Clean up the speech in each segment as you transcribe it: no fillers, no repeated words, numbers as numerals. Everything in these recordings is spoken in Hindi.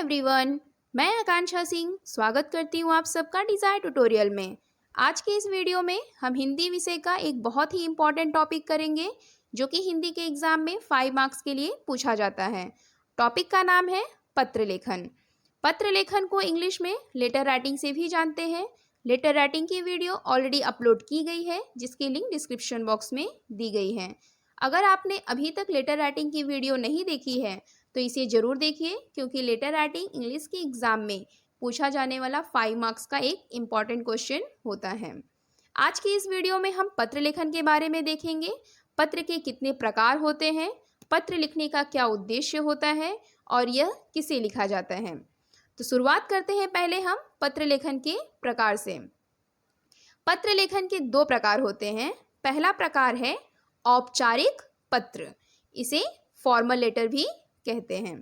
एवरीवन, मैं आकांक्षा सिंह स्वागत करती हूँ आप सबका डिज़ायर ट्यूटोरियल में। आज के इस वीडियो में हम हिंदी विषय का एक बहुत ही इम्पॉर्टेंट टॉपिक करेंगे जो कि हिंदी के एग्ज़ाम में 5 मार्क्स के लिए पूछा जाता है। टॉपिक का नाम है पत्र लेखन। पत्र लेखन को इंग्लिश में लेटर राइटिंग से भी जानते हैं। लेटर राइटिंग की वीडियो ऑलरेडी अपलोड की गई है जिसकी लिंक डिस्क्रिप्शन बॉक्स में दी गई है। अगर आपने अभी तक लेटर राइटिंग की वीडियो नहीं देखी है तो इसे ज़रूर देखिए, क्योंकि लेटर राइटिंग इंग्लिश के एग्ज़ाम में पूछा जाने वाला 5 मार्क्स का एक इम्पॉर्टेंट क्वेश्चन होता है। आज की इस वीडियो में हम पत्र लेखन के बारे में देखेंगे। पत्र के कितने प्रकार होते हैं, पत्र लिखने का क्या उद्देश्य होता है और यह किसे लिखा जाता है। तो शुरुआत करते हैं पहले हम पत्र लेखन के प्रकार से। पत्र लेखन के 2 प्रकार होते हैं। पहला प्रकार है औपचारिक पत्र, इसे फॉर्मल लेटर भी कहते हैं।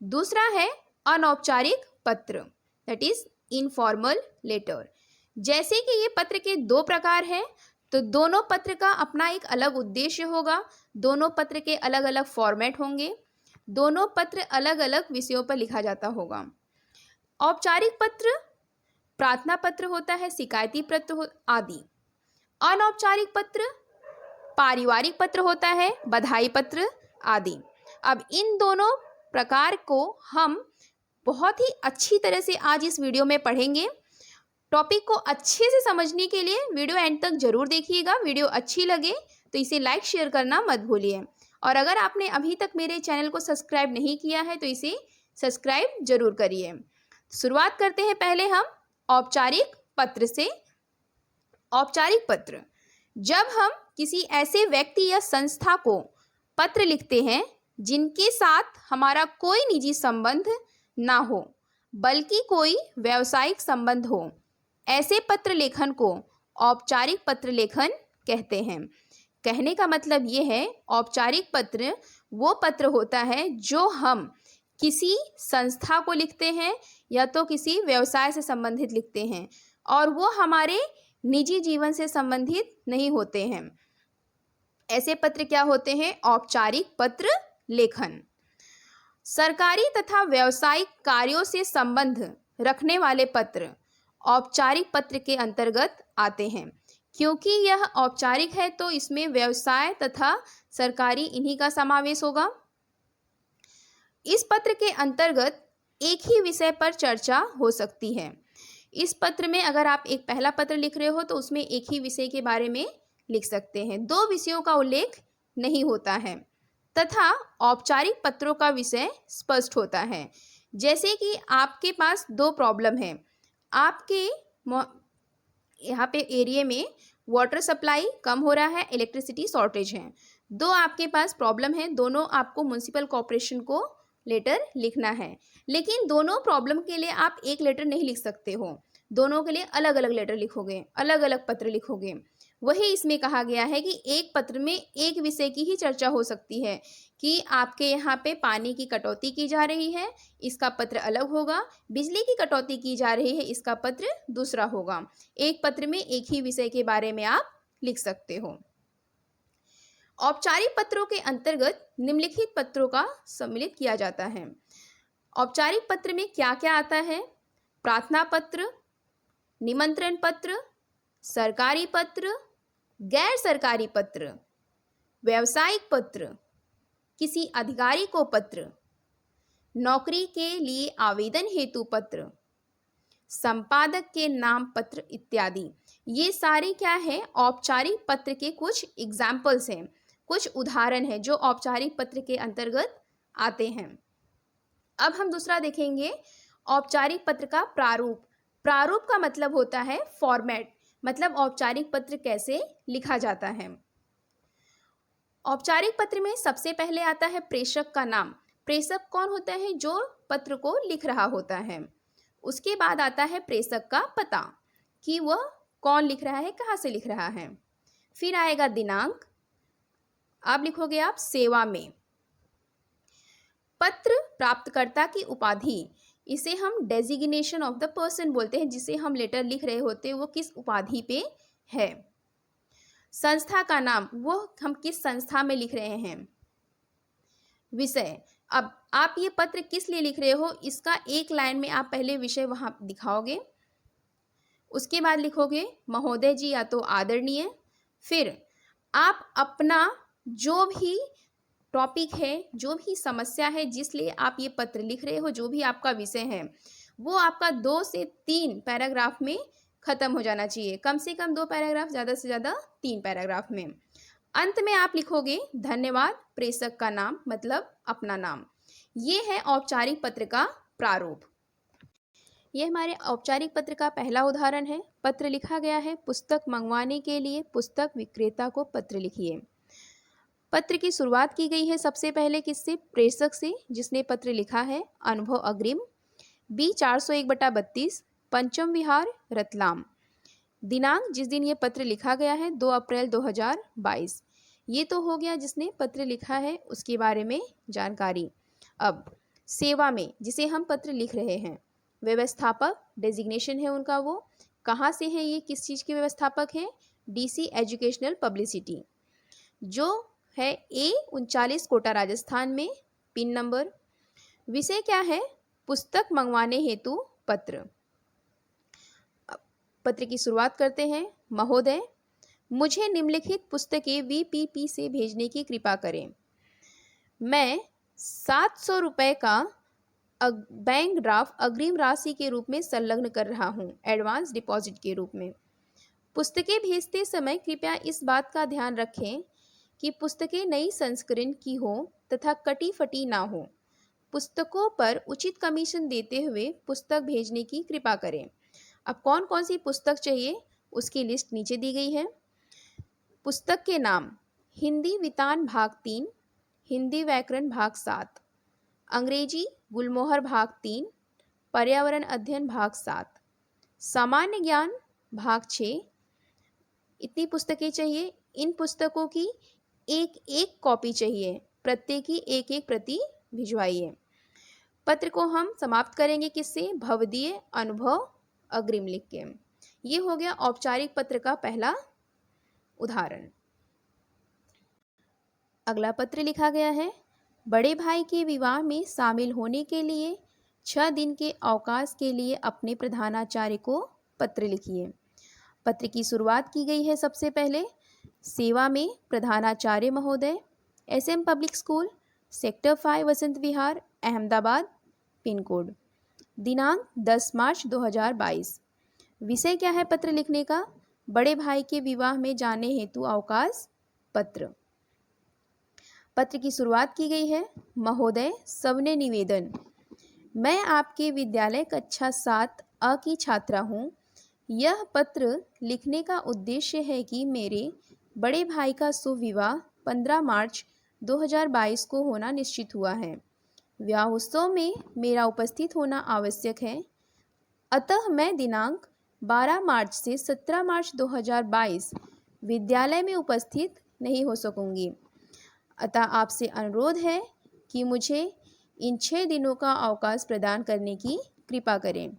दूसरा है अनौपचारिक पत्र, दैट इज इनफॉर्मल लेटर। जैसे कि ये पत्र के 2 प्रकार हैं, तो दोनों पत्र का अपना एक अलग उद्देश्य होगा, दोनों पत्र के अलग अलग फॉर्मेट होंगे, दोनों पत्र अलग अलग विषयों पर लिखा जाता होगा। औपचारिक पत्र प्रार्थना पत्र होता है, शिकायती पत्र आदि। अनौपचारिक पत्र पारिवारिक पत्र होता है, बधाई पत्र आदि। अब इन दोनों प्रकार को हम बहुत ही अच्छी तरह से आज इस वीडियो में पढ़ेंगे। टॉपिक को अच्छे से समझने के लिए वीडियो एंड तक जरूर देखिएगा। वीडियो अच्छी लगे तो इसे लाइक शेयर करना मत भूलिए, और अगर आपने अभी तक मेरे चैनल को सब्सक्राइब नहीं किया है तो इसे सब्सक्राइब जरूर करिए। शुरुआत करते हैं पहले हम औपचारिक पत्र से। औपचारिक पत्र, जब हम किसी ऐसे व्यक्ति या संस्था को पत्र लिखते हैं जिनके साथ हमारा कोई निजी संबंध ना हो बल्कि कोई व्यावसायिक संबंध हो, ऐसे पत्र लेखन को औपचारिक पत्र लेखन कहते हैं। कहने का मतलब ये है, औपचारिक पत्र वो पत्र होता है जो हम किसी संस्था को लिखते हैं या तो किसी व्यवसाय से संबंधित लिखते हैं, और वो हमारे निजी जीवन से संबंधित नहीं होते हैं। ऐसे पत्र क्या होते हैं? औपचारिक पत्र लेखन। सरकारी तथा व्यावसायिक कार्यों से संबंध रखने वाले पत्र औपचारिक पत्र के अंतर्गत आते हैं। क्योंकि यह औपचारिक है तो इसमें व्यवसाय तथा सरकारी इन्हीं का समावेश होगा। इस पत्र के अंतर्गत एक ही विषय पर चर्चा हो सकती है। इस पत्र में अगर आप एक पहला पत्र लिख रहे हो तो उसमें एक ही विषय के बारे में लिख सकते हैं, 2 विषयों का उल्लेख नहीं होता है, तथा औपचारिक पत्रों का विषय स्पष्ट होता है। जैसे कि आपके पास 2 प्रॉब्लम है, आपके यहाँ पे एरिया में वाटर सप्लाई कम हो रहा है, इलेक्ट्रिसिटी शॉर्टेज है। 2 आपके पास प्रॉब्लम है, दोनों आपको म्युनिसिपल कॉर्पोरेशन को लेटर लिखना है, लेकिन दोनों प्रॉब्लम के लिए आप एक लेटर नहीं लिख सकते हो, दोनों के लिए अलग अलग लेटर लिखोगे, अलग अलग पत्र लिखोगे। वही इसमें कहा गया है कि एक पत्र में एक विषय की ही चर्चा हो सकती है कि आपके यहाँ पे पानी की कटौती की जा रही है, इसका पत्र अलग होगा, बिजली की कटौती की जा रही है, इसका पत्र दूसरा होगा। एक पत्र में एक ही विषय के बारे में आप लिख सकते हो। औपचारिक पत्रों के अंतर्गत निम्नलिखित पत्रों का सम्मिलित किया जाता है। औपचारिक पत्र में क्या क्या आता है? प्रार्थना पत्र, निमंत्रण पत्र, सरकारी पत्र, गैर सरकारी पत्र, व्यावसायिक पत्र, किसी अधिकारी को पत्र, नौकरी के लिए आवेदन हेतु पत्र, संपादक के नाम पत्र इत्यादि। ये सारे क्या है? औपचारिक पत्र के कुछ एग्जाम्पल्स हैं, कुछ उदाहरण हैं जो औपचारिक पत्र के अंतर्गत आते हैं। अब हम दूसरा देखेंगे, औपचारिक पत्र का प्रारूप। प्रारूप का मतलब होता है फॉर्मेट, मतलब औपचारिक पत्र कैसे लिखा जाता है। औपचारिक पत्र में सबसे पहले आता है प्रेषक का नाम। प्रेषक कौन होता है? जो पत्र को लिख रहा होता है। उसके बाद आता है प्रेषक का पता, कि वह कौन लिख रहा है, कहाँ से लिख रहा है। फिर आएगा दिनांक, अब लिखोगे आप सेवा में। पत्र प्राप्तकर्ता की उपाधि, इसे हम डेजिग्नेशन ऑफ द पर्सन बोलते हैं, जिसे हम लेटर लिख रहे होते हैं वो किस उपाधि पे है। संस्था का नाम, वो हम किस संस्था में लिख रहे हैं। विषय, अब आप ये पत्र किस लिए लिख रहे हो, इसका एक लाइन में आप पहले विषय वहाँ दिखाओगे, उसके बाद लिखोगे महोदय जी या तो आदरणीय, फिर आप अपना जो भी टॉपिक है, जो भी समस्या है जिसलिए आप ये पत्र लिख रहे हो, जो भी आपका विषय है, वो आपका 2 से 3 पैराग्राफ में ख़त्म हो जाना चाहिए। कम से कम 2 पैराग्राफ, ज़्यादा से ज़्यादा 3 पैराग्राफ में। अंत में आप लिखोगे धन्यवाद, प्रेषक का नाम मतलब अपना नाम। ये है औपचारिक पत्र का प्रारूप। ये हमारे औपचारिक पत्र का पहला उदाहरण है। पत्र लिखा गया है, पुस्तक मंगवाने के लिए पुस्तक विक्रेता को पत्र लिखिए। पत्र की शुरुआत की गई है सबसे पहले किससे? प्रेषक से, जिसने पत्र लिखा है अनुभव अग्रिम, बी 401/32, पंचम विहार, रतलाम। दिनांक जिस दिन ये पत्र लिखा गया है 2 अप्रैल 2022। ये तो हो गया जिसने पत्र लिखा है उसके बारे में जानकारी। अब सेवा में जिसे हम पत्र लिख रहे हैं, व्यवस्थापक डेजिग्नेशन है उनका, वो कहाँ से है, ये किस चीज़ के व्यवस्थापक हैं? डीसी एजुकेशनल पब्लिसिटी, जो है A39 कोटा राजस्थान में, पिन नंबर। विषय क्या है? पुस्तक मंगवाने हेतु पत्र। पत्र की शुरुआत करते हैं। महोदय, मुझे निम्नलिखित पुस्तकें VPP से भेजने की कृपा करें। मैं 700 रुपये का बैंक ड्राफ्ट अग्रिम राशि के रूप में संलग्न कर रहा हूँ, एडवांस डिपॉजिट के रूप में। पुस्तकें भेजते समय कृपया इस बात का ध्यान रखें कि पुस्तकें नई संस्करण की हो तथा कटी फटी ना हो। पुस्तकों पर उचित कमीशन देते हुए पुस्तक भेजने की कृपा करें। अब कौन कौन सी पुस्तक चाहिए उसकी लिस्ट नीचे दी गई है। पुस्तक के नाम: हिंदी वितान भाग 3, हिंदी व्याकरण भाग 7, अंग्रेजी गुलमोहर भाग 3, पर्यावरण अध्ययन भाग 7, सामान्य ज्ञान भाग 6। इतनी पुस्तकें चाहिए। इन पुस्तकों की एक एक कॉपी चाहिए, प्रत्येक की एक एक प्रति भिजवाइए। पत्र को हम समाप्त करेंगे किससे? भवदीय अनुभव अग्रिम लिख के। ये हो गया औपचारिक पत्र का पहला उदाहरण। अगला पत्र लिखा गया है, बड़े भाई के विवाह में शामिल होने के लिए 6 दिन के अवकाश के लिए अपने प्रधानाचार्य को पत्र लिखिए। पत्र की शुरुआत की गई है सबसे पहले, सेवा में प्रधानाचार्य महोदय, SM public school, sector 5, Vasant Vihar, Ahmedabad, pin code. दिनांक 10 मार्च 2022। विषय क्या है पत्र लिखने का? बड़े भाई के विवाह में जाने हेतु अवकाश पत्र। पत्र की शुरुआत की गई है, महोदय सविनय निवेदन, मैं आपके विद्यालय कक्षा 7 अ की छात्रा हूँ। यह पत्र लिखने का उद्देश्य है कि मेरे बड़े भाई का शुभ विवाह 15 मार्च 2022 को होना निश्चित हुआ है। विवाह उत्सव में मेरा उपस्थित होना आवश्यक है, अतः मैं दिनांक 12 मार्च से 17 मार्च 2022 विद्यालय में उपस्थित नहीं हो सकूंगी। अतः आपसे अनुरोध है कि मुझे इन 6 दिनों का अवकाश प्रदान करने की कृपा करें।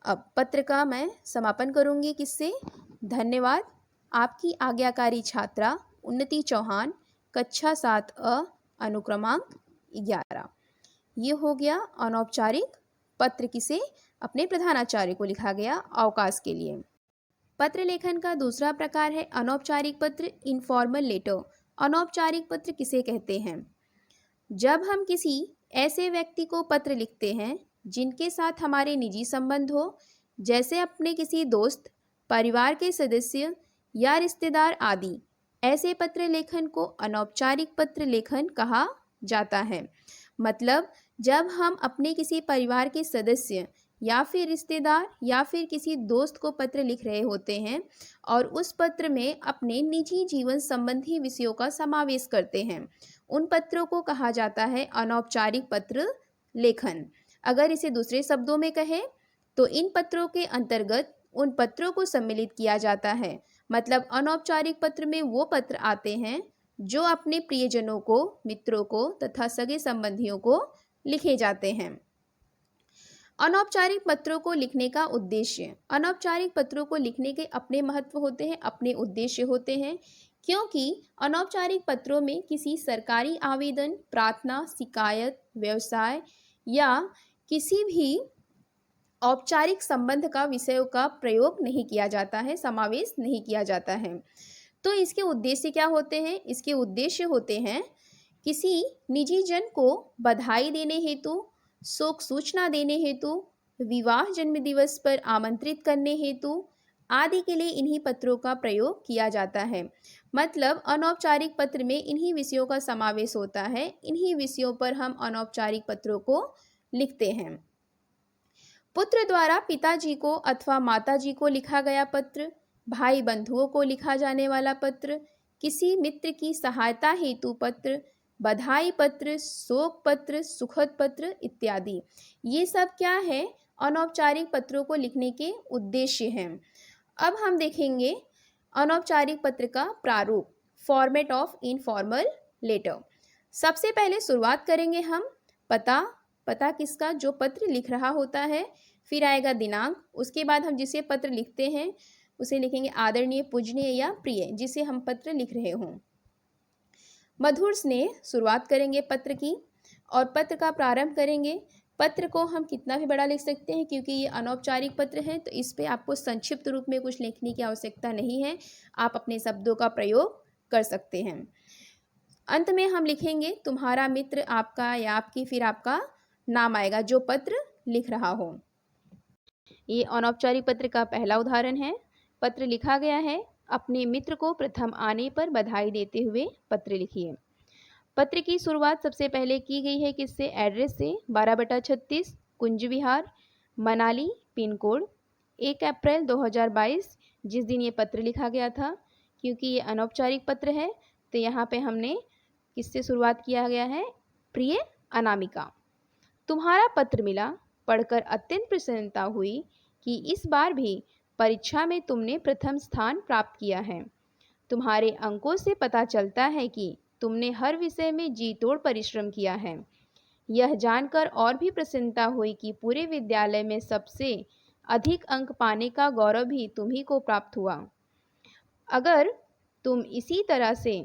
अब पत्र का मैं समापन करूंगी किससे? धन्यवाद, आपकी आज्ञाकारी छात्रा उन्नति चौहान, कक्षा 7 अ, अनुक्रमांक 11। ये हो गया अनौपचारिक पत्र किसे? अपने प्रधानाचार्य को लिखा गया अवकाश के लिए। पत्र लेखन का दूसरा प्रकार है अनौपचारिक पत्र, इनफॉर्मल लेटर। अनौपचारिक पत्र किसे कहते हैं? जब हम किसी ऐसे व्यक्ति को पत्र लिखते हैं जिनके साथ हमारे निजी संबंध हो, जैसे अपने किसी दोस्त, परिवार के सदस्य या रिश्तेदार आदि, ऐसे पत्र लेखन को अनौपचारिक पत्र लेखन कहा जाता है। मतलब जब हम अपने किसी परिवार के सदस्य या फिर रिश्तेदार या फिर किसी दोस्त को पत्र लिख रहे होते हैं और उस पत्र में अपने निजी जीवन संबंधी विषयों का समावेश करते हैं, उन पत्रों को कहा जाता है अनौपचारिक पत्र लेखन। अगर इसे दूसरे शब्दों में कहें तो इन पत्रों के अंतर्गत उन पत्रों को सम्मिलित किया जाता है। मतलब अनौपचारिक पत्र में वो पत्र आते हैं जो अपने प्रियजनों को, मित्रों को तथा सगे संबंधियों को लिखे जाते हैं। अनौपचारिक पत्रों को लिखने का उद्देश्य। अनौपचारिक पत्रों को लिखने के अपने महत्व होते हैं, अपने उद्देश्य होते हैं क्योंकि अनौपचारिक पत्रों में किसी सरकारी आवेदन, प्रार्थना, शिकायत, व्यवसाय या किसी भी औपचारिक संबंध का विषयों का प्रयोग नहीं किया जाता है, समावेश नहीं किया जाता है। तो इसके उद्देश्य क्या होते हैं? इसके उद्देश्य होते हैं किसी निजी जन को बधाई देने हेतु, शोक सूचना देने हेतु, विवाह जन्मदिवस पर आमंत्रित करने हेतु आदि के लिए इन्हीं पत्रों का प्रयोग किया जाता है। मतलब अनौपचारिक पत्र में इन्हीं विषयों का समावेश होता है। इन्हीं विषयों पर हम अनौपचारिक पत्रों को लिखते हैं। पुत्र द्वारा पिताजी को अथवा माताजी को लिखा गया पत्र, भाई बंधुओं को लिखा जाने वाला पत्र, किसी मित्र की सहायता हेतु पत्र, बधाई पत्र, शोक पत्र, सुखद पत्र इत्यादि, ये सब क्या है? अनौपचारिक पत्रों को लिखने के उद्देश्य हैं। अब हम देखेंगे अनौपचारिक पत्र का प्रारूप, फॉर्मेट ऑफ इनफॉर्मल लेटर। सबसे पहले शुरुआत करेंगे हम पता किसका? जो पत्र लिख रहा होता है। फिर आएगा दिनांक। उसके बाद हम जिसे पत्र लिखते हैं उसे लिखेंगे आदरणीय, पूजनीय या प्रिय, जिसे हम पत्र लिख रहे हों। मधुर स्नेह, शुरुआत करेंगे पत्र की और पत्र का प्रारंभ करेंगे। पत्र को हम कितना भी बड़ा लिख सकते हैं, क्योंकि ये अनौपचारिक पत्र है तो इस पे आपको संक्षिप्त रूप में कुछ लिखने की आवश्यकता नहीं है। आप अपने शब्दों का प्रयोग कर सकते हैं। अंत में हम लिखेंगे तुम्हारा मित्र, आपका या आपकी, फिर आपका नाम आएगा जो पत्र लिख रहा हो। ये अनौपचारिक पत्र का पहला उदाहरण है। पत्र लिखा गया है, अपने मित्र को प्रथम आने पर बधाई देते हुए पत्र लिखिए। पत्र की शुरुआत सबसे पहले की गई है किससे? एड्रेस से। 12/36 कुंज विहार, मनाली, पिन कोड 1 अप्रैल 2022, जिस दिन ये पत्र लिखा गया था। क्योंकि ये अनौपचारिक पत्र है तो यहाँ पे हमने किससे शुरुआत किया गया है? प्रिय अनामिका, तुम्हारा पत्र मिला, पढ़कर अत्यंत प्रसन्नता हुई कि इस बार भी परीक्षा में तुमने प्रथम स्थान प्राप्त किया है। तुम्हारे अंकों से पता चलता है कि तुमने हर विषय में जी तोड़ परिश्रम किया है। यह जानकर और भी प्रसन्नता हुई कि पूरे विद्यालय में सबसे अधिक अंक पाने का गौरव भी तुम्ही को प्राप्त हुआ। अगर तुम इसी तरह से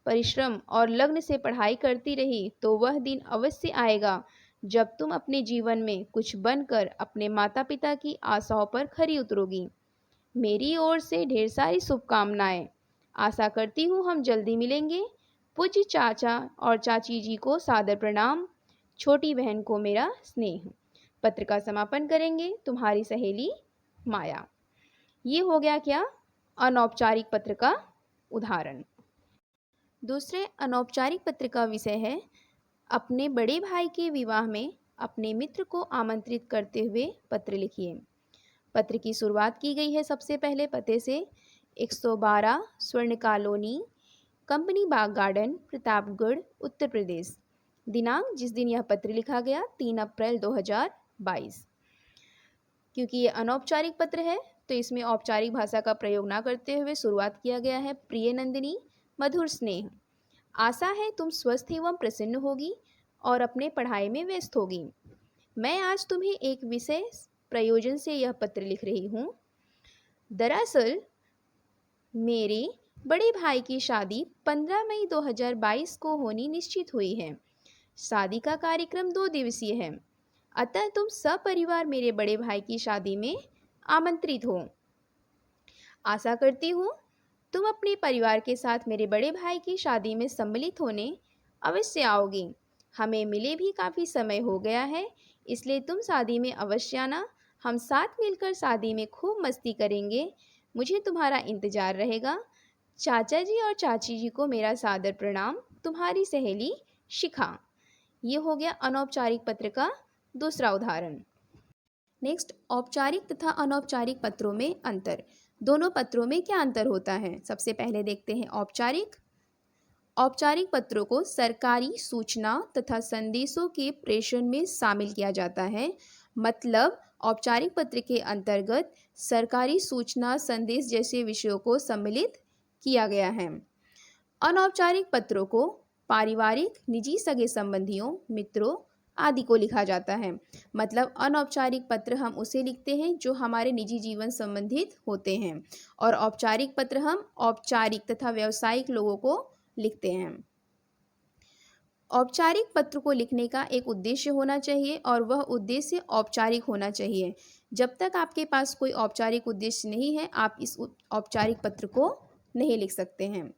परिश्रम और लग्न से पढ़ाई करती रही तो वह दिन अवश्य आएगा जब तुम अपने जीवन में कुछ बनकर अपने माता पिता की आशाओं पर खरी उतरोगी। मेरी ओर से ढेर सारी शुभकामनाएं। आशा करती हूँ हम जल्दी मिलेंगे। पूज्य चाचा और चाची जी को सादर प्रणाम। छोटी बहन को मेरा स्नेह। पत्र का समापन करेंगे तुम्हारी सहेली माया। ये हो गया क्या? अनौपचारिक पत्र का उदाहरण। दूसरे अनौपचारिक पत्र का विषय है अपने बड़े भाई के विवाह में अपने मित्र को आमंत्रित करते हुए पत्र लिखिए। पत्र की शुरुआत की गई है सबसे पहले पते से 112 स्वर्ण कॉलोनी, कंपनी बाग गार्डन, प्रतापगढ़, उत्तर प्रदेश। दिनांक जिस दिन यह पत्र लिखा गया 3 अप्रैल 2022। क्योंकि ये अनौपचारिक पत्र है तो इसमें औपचारिक भाषा का प्रयोग ना करते हुए शुरुआत किया गया है प्रिय नंदिनी, मधुर स्नेह। आशा है तुम स्वस्थ एवं प्रसन्न होगी और अपने पढ़ाई में व्यस्त होगी। मैं आज तुम्हें एक विशेष प्रयोजन से यह पत्र लिख रही हूँ। दरअसल मेरे बड़े भाई की शादी 15 मई 2022 को होनी निश्चित हुई है। शादी का कार्यक्रम 2 दिवसीय है, अतः तुम सपरिवार मेरे बड़े भाई की शादी में आमंत्रित हो। आशा करती हूँ तुम अपने परिवार के साथ मेरे बड़े भाई की शादी में सम्मिलित होने अवश्य आओगी। हमें मिले भी काफ़ी समय हो गया है, इसलिए तुम शादी में अवश्य आना। हम साथ मिलकर शादी में खूब मस्ती करेंगे। मुझे तुम्हारा इंतज़ार रहेगा। चाचा जी और चाची जी को मेरा सादर प्रणाम। तुम्हारी सहेली शिखा। ये हो गया अनौपचारिक पत्र का दूसरा उदाहरण। नेक्स्ट, औपचारिक तथा अनौपचारिक पत्रों में अंतर। दोनों पत्रों में क्या अंतर होता है? सबसे पहले देखते हैं औपचारिक। औपचारिक पत्रों को सरकारी सूचना तथा संदेशों के प्रेषण में शामिल किया जाता है। मतलब औपचारिक पत्र के अंतर्गत सरकारी सूचना, संदेश जैसे विषयों को सम्मिलित किया गया है। अनौपचारिक पत्रों को पारिवारिक, निजी सगे संबंधियों, मित्रों, आदि को लिखा जाता है। मतलब अनौपचारिक पत्र हम उसे लिखते हैं जो हमारे निजी जीवन संबंधित होते हैं, और औपचारिक पत्र हम औपचारिक तथा व्यावसायिक लोगों को लिखते हैं। औपचारिक पत्र को लिखने का एक उद्देश्य होना चाहिए और वह उद्देश्य औपचारिक होना चाहिए। जब तक आपके पास कोई औपचारिक उद्देश्य नहीं है, आप इस औपचारिक पत्र को नहीं लिख सकते हैं।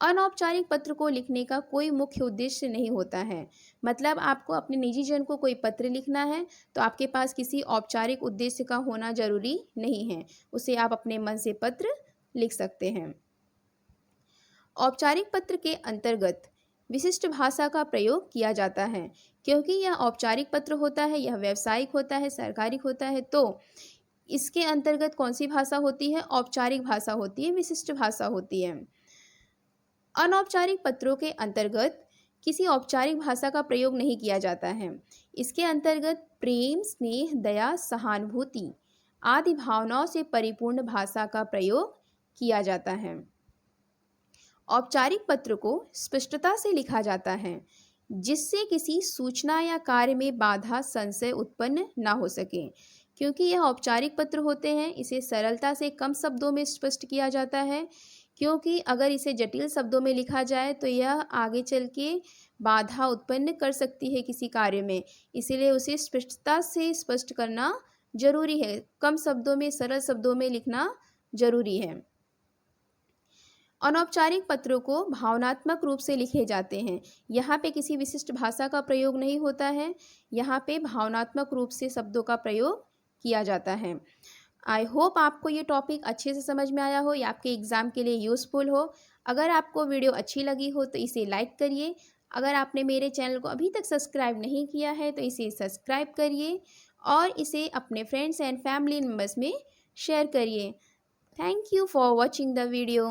अनौपचारिक पत्र को लिखने का कोई मुख्य उद्देश्य नहीं होता है। मतलब आपको अपने निजी जन को कोई पत्र लिखना है तो आपके पास किसी औपचारिक उद्देश्य का होना जरूरी नहीं है, उसे आप अपने मन से पत्र लिख सकते हैं। औपचारिक पत्र के अंतर्गत विशिष्ट भाषा का प्रयोग किया जाता है। क्योंकि यह औपचारिक पत्र होता है, यह व्यावसायिक होता है, सरकारी होता है, तो इसके अंतर्गत कौन सी भाषा होती है? औपचारिक भाषा होती है, विशिष्ट भाषा होती है। अनौपचारिक पत्रों के अंतर्गत किसी औपचारिक भाषा का प्रयोग नहीं किया जाता है। इसके अंतर्गत प्रेम, स्नेह, दया, सहानुभूति आदि भावनाओं से परिपूर्ण भाषा का प्रयोग किया जाता है। औपचारिक पत्र को स्पष्टता से लिखा जाता है, जिससे किसी सूचना या कार्य में बाधा, संशय उत्पन्न ना हो सके। क्योंकि यह औपचारिक पत्र होते हैं, इसे सरलता से कम शब्दों में स्पष्ट किया जाता है, क्योंकि अगर इसे जटिल शब्दों में लिखा जाए तो यह आगे चल के बाधा उत्पन्न कर सकती है किसी कार्य में। इसीलिए उसे स्पष्टता से स्पष्ट करना जरूरी है, कम शब्दों में, सरल शब्दों में लिखना जरूरी है। अनौपचारिक पत्रों को भावनात्मक रूप से लिखे जाते हैं। यहाँ पे किसी विशिष्ट भाषा का प्रयोग नहीं होता है, यहाँ पे भावनात्मक रूप से शब्दों का प्रयोग किया जाता है। आई होप आपको ये टॉपिक अच्छे से समझ में आया हो या आपके एग्ज़ाम के लिए यूज़फुल हो। अगर आपको वीडियो अच्छी लगी हो तो इसे लाइक करिए। अगर आपने मेरे चैनल को अभी तक सब्सक्राइब नहीं किया है तो इसे सब्सक्राइब करिए और इसे अपने फ्रेंड्स एंड फैमिली मेम्बर्स में शेयर करिए। Thank you for watching the video.